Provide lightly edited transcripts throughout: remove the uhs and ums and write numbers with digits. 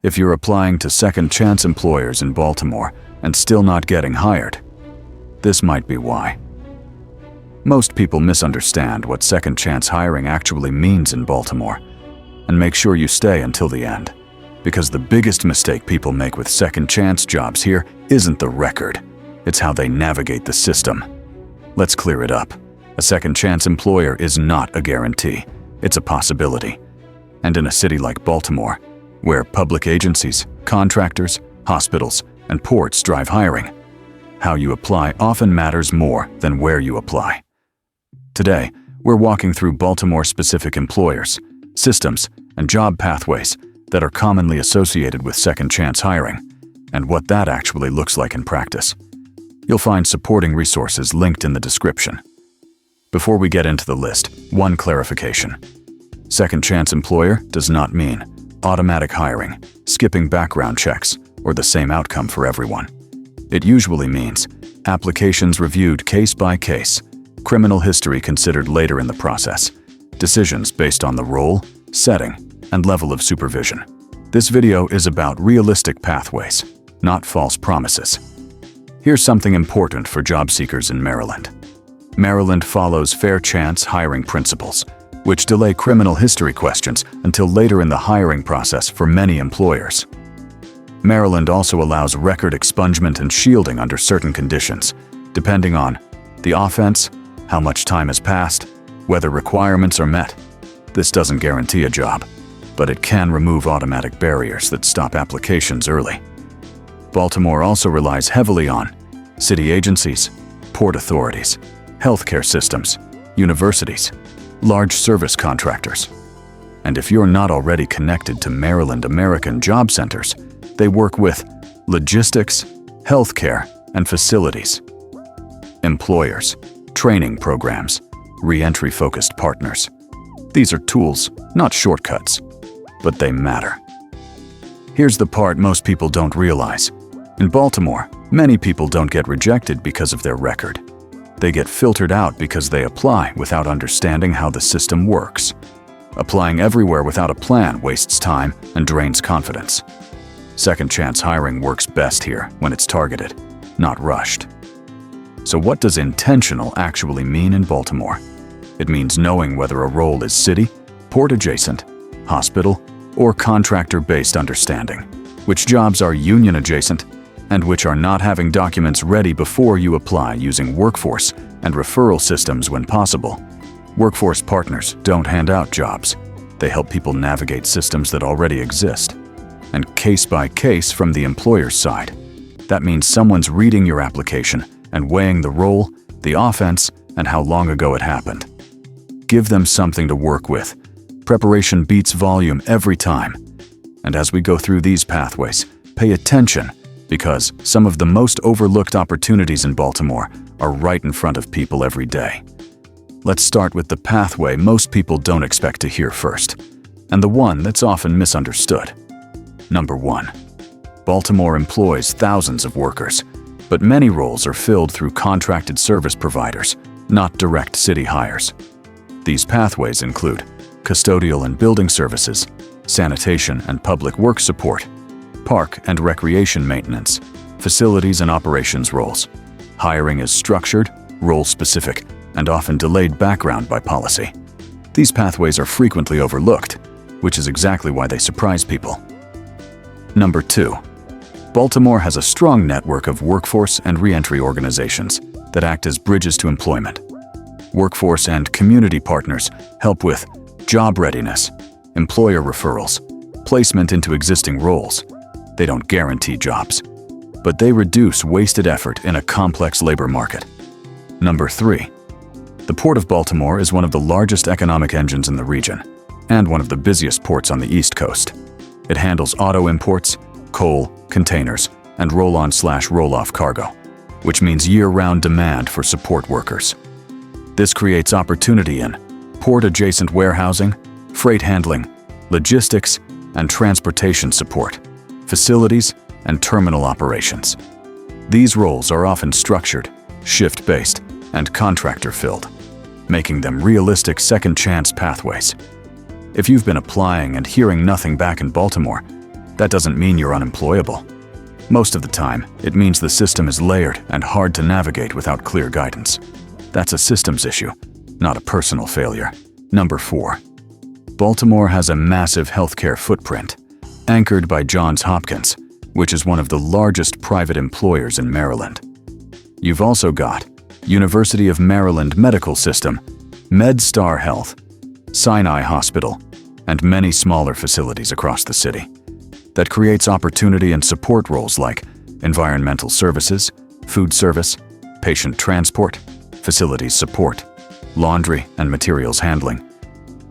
If you're applying to second-chance employers in Baltimore and still not getting hired, this might be why. Most people misunderstand what second-chance hiring actually means in Baltimore, and make sure you stay until the end, because the biggest mistake people make with second-chance jobs here isn't the record, it's how they navigate the system. Let's clear it up. A second-chance employer is not a guarantee, it's a possibility. And in a city like Baltimore, where public agencies, contractors, hospitals, and ports drive hiring, how you apply often matters more than where you apply. Today, we're walking through Baltimore-specific employers, systems, and job pathways that are commonly associated with second-chance hiring, and what that actually looks like in practice. You'll find supporting resources linked in the description. Before we get into the list, one clarification. Second-chance employer does not mean automatic hiring, skipping background checks, or the same outcome for everyone. It usually means applications reviewed case by case, criminal history considered later in the process, decisions based on the role, setting, and level of supervision. This video is about realistic pathways, not false promises. Here's something important for job seekers in Maryland. Maryland follows fair chance hiring principles, which delay criminal history questions until later in the hiring process for many employers. Maryland also allows record expungement and shielding under certain conditions, depending on the offense, how much time has passed, whether requirements are met. This doesn't guarantee a job, but it can remove automatic barriers that stop applications early. Baltimore also relies heavily on city agencies, port authorities, healthcare systems, universities, large service contractors. And if you're not already connected to Maryland American job centers, they work with logistics, healthcare, and facilities. Employers, training programs, reentry-focused partners. These are tools, not shortcuts, but they matter. Here's the part most people don't realize. In Baltimore, many people don't get rejected because of their record. They get filtered out because they apply without understanding how the system works. Applying everywhere without a plan wastes time and drains confidence. Second-chance hiring works best here when it's targeted, not rushed. So what does intentional actually mean in Baltimore? It means knowing whether a role is city, port-adjacent, hospital, or contractor-based understanding, which jobs are union-adjacent, and which are not having documents ready before you apply using workforce and referral systems when possible. Workforce partners don't hand out jobs. They help people navigate systems that already exist. And case by case from the employer's side. That means someone's reading your application and weighing the role, the offense, and how long ago it happened. Give them something to work with. Preparation beats volume every time. And as we go through these pathways, pay attention, because some of the most overlooked opportunities in Baltimore are right in front of people every day. Let's start with the pathway most people don't expect to hear first, and the one that's often misunderstood. Number 1. Baltimore employs thousands of workers, but many roles are filled through contracted service providers, not direct city hires. These pathways include custodial and building services, sanitation and public works support, park and recreation maintenance, facilities and operations roles. Hiring is structured, role-specific, and often delayed background by policy. These pathways are frequently overlooked, which is exactly why they surprise people. Number 2. Baltimore has a strong network of workforce and reentry organizations that act as bridges to employment. Workforce and community partners help with job readiness, employer referrals, placement into existing roles. They don't guarantee jobs, but they reduce wasted effort in a complex labor market. Number 3. The Port of Baltimore is one of the largest economic engines in the region, and one of the busiest ports on the East Coast. It handles auto imports, coal, containers, and roll-on/roll-off cargo, which means year-round demand for support workers. This creates opportunity in port-adjacent warehousing, freight handling, logistics, and transportation support, facilities, and terminal operations. These roles are often structured, shift-based, and contractor-filled, making them realistic second-chance pathways. If you've been applying and hearing nothing back in Baltimore, That doesn't mean you're unemployable. Most of the time, it means the system is layered and hard to navigate without clear guidance. That's a systems issue, not a personal failure. Number 4. Baltimore has a massive healthcare footprint, anchored by Johns Hopkins, which is one of the largest private employers in Maryland. You've also got University of Maryland Medical System, MedStar Health, Sinai Hospital, and many smaller facilities across the city. That creates opportunity and support roles like environmental services, food service, patient transport, facilities support, laundry, and materials handling.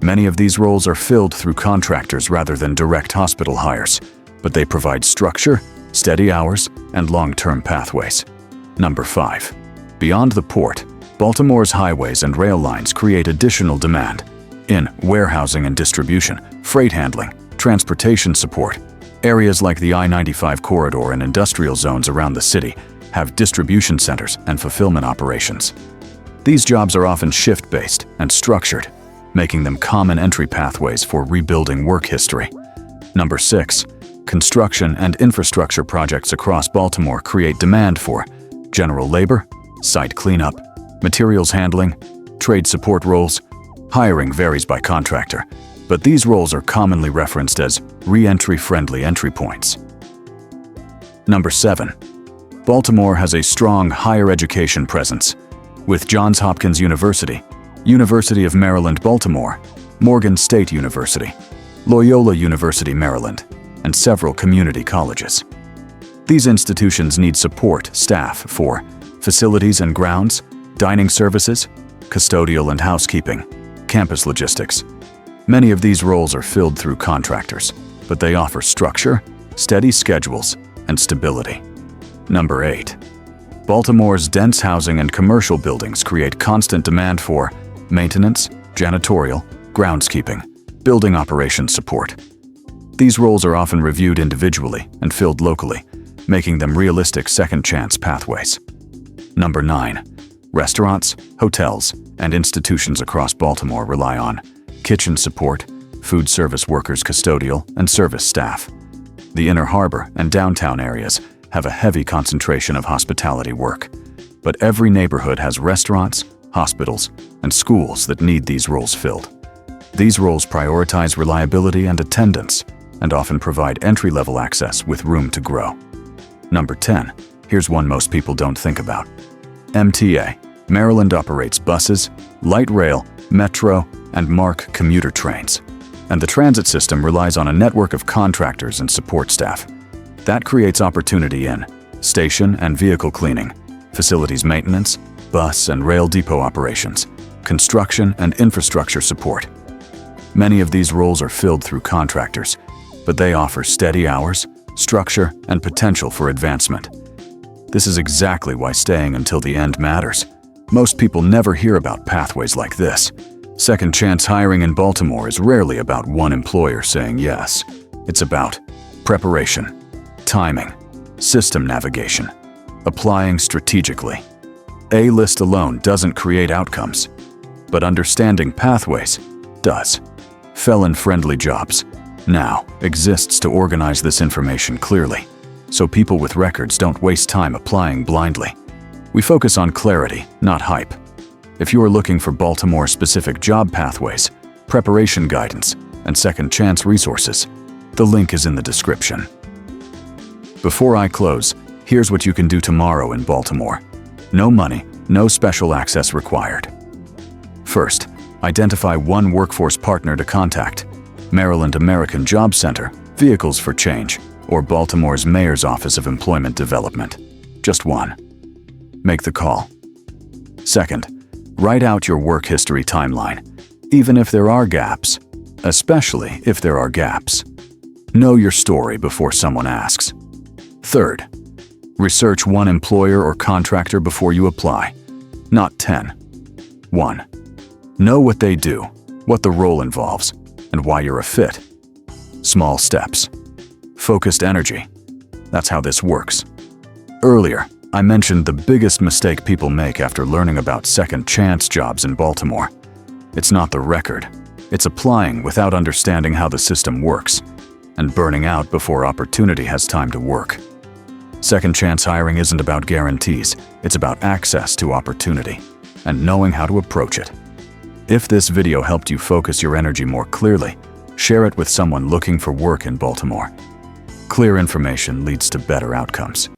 Many of these roles are filled through contractors rather than direct hospital hires, but they provide structure, steady hours, and long-term pathways. Number 5. Beyond the port, Baltimore's highways and rail lines create additional demand in warehousing and distribution, freight handling, transportation support. Areas like the I-95 corridor and industrial zones around the city have distribution centers and fulfillment operations. These jobs are often shift-based and structured, making them common entry pathways for rebuilding work history. Number 6. Construction and infrastructure projects across Baltimore create demand for general labor, site cleanup, materials handling, trade support roles. Hiring varies by contractor, but these roles are commonly referenced as reentry-friendly entry points. Number 7. Baltimore has a strong higher education presence, with Johns Hopkins University, University of Maryland, Baltimore, Morgan State University, Loyola University, Maryland, and several community colleges. These institutions need support staff for facilities and grounds, dining services, custodial and housekeeping, campus logistics. Many of these roles are filled through contractors, but they offer structure, steady schedules, and stability. Number 8. Baltimore's dense housing and commercial buildings create constant demand for maintenance, janitorial, groundskeeping, building operations support. These roles are often reviewed individually and filled locally, making them realistic second-chance pathways. Number 9. Restaurants, hotels, and institutions across Baltimore rely on kitchen support, food service workers, custodial, and service staff. The Inner Harbor and downtown areas have a heavy concentration of hospitality work, but every neighborhood has restaurants, hospitals, and schools that need these roles filled. These roles prioritize reliability and attendance, and often provide entry-level access with room to grow. Number 10. Here's one most people don't think about. MTA. Maryland operates buses, light rail, metro, and MARC commuter trains, and the transit system relies on a network of contractors and support staff. That creates opportunity in station and vehicle cleaning, facilities maintenance, bus and rail depot operations, construction and infrastructure support. Many of these roles are filled through contractors, but they offer steady hours, structure, and potential for advancement. This is exactly why staying until the end matters. Most people never hear about pathways like this. Second chance hiring in Baltimore is rarely about one employer saying yes. It's about preparation, timing, system navigation, applying strategically. A list alone doesn't create outcomes, but understanding pathways does. Felon-friendly jobs now exists to organize this information clearly, so people with records don't waste time applying blindly. We focus on clarity, not hype. If you are looking for Baltimore-specific job pathways, preparation guidance, and second chance resources, the link is in the description. Before I close, here's what you can do tomorrow in Baltimore. No money, no special access required. First, identify one workforce partner to contact: Maryland American Job Center, Vehicles for Change, or Baltimore's Mayor's Office of Employment Development. Just one. Make the call. Second, write out your work history timeline, even if there are gaps, especially if there are gaps. Know your story before someone asks. Third, research one employer or contractor before you apply, not 10. 1. Know what they do, what the role involves, and why you're a fit. Small steps. Focused energy. That's how this works. Earlier, I mentioned the biggest mistake people make after learning about second chance jobs in Baltimore. It's not the record. It's applying without understanding how the system works. and burning out before opportunity has time to work. Second chance hiring isn't about guarantees, it's about access to opportunity and knowing how to approach it. If this video helped you focus your energy more clearly, share it with someone looking for work in Baltimore. Clear information leads to better outcomes.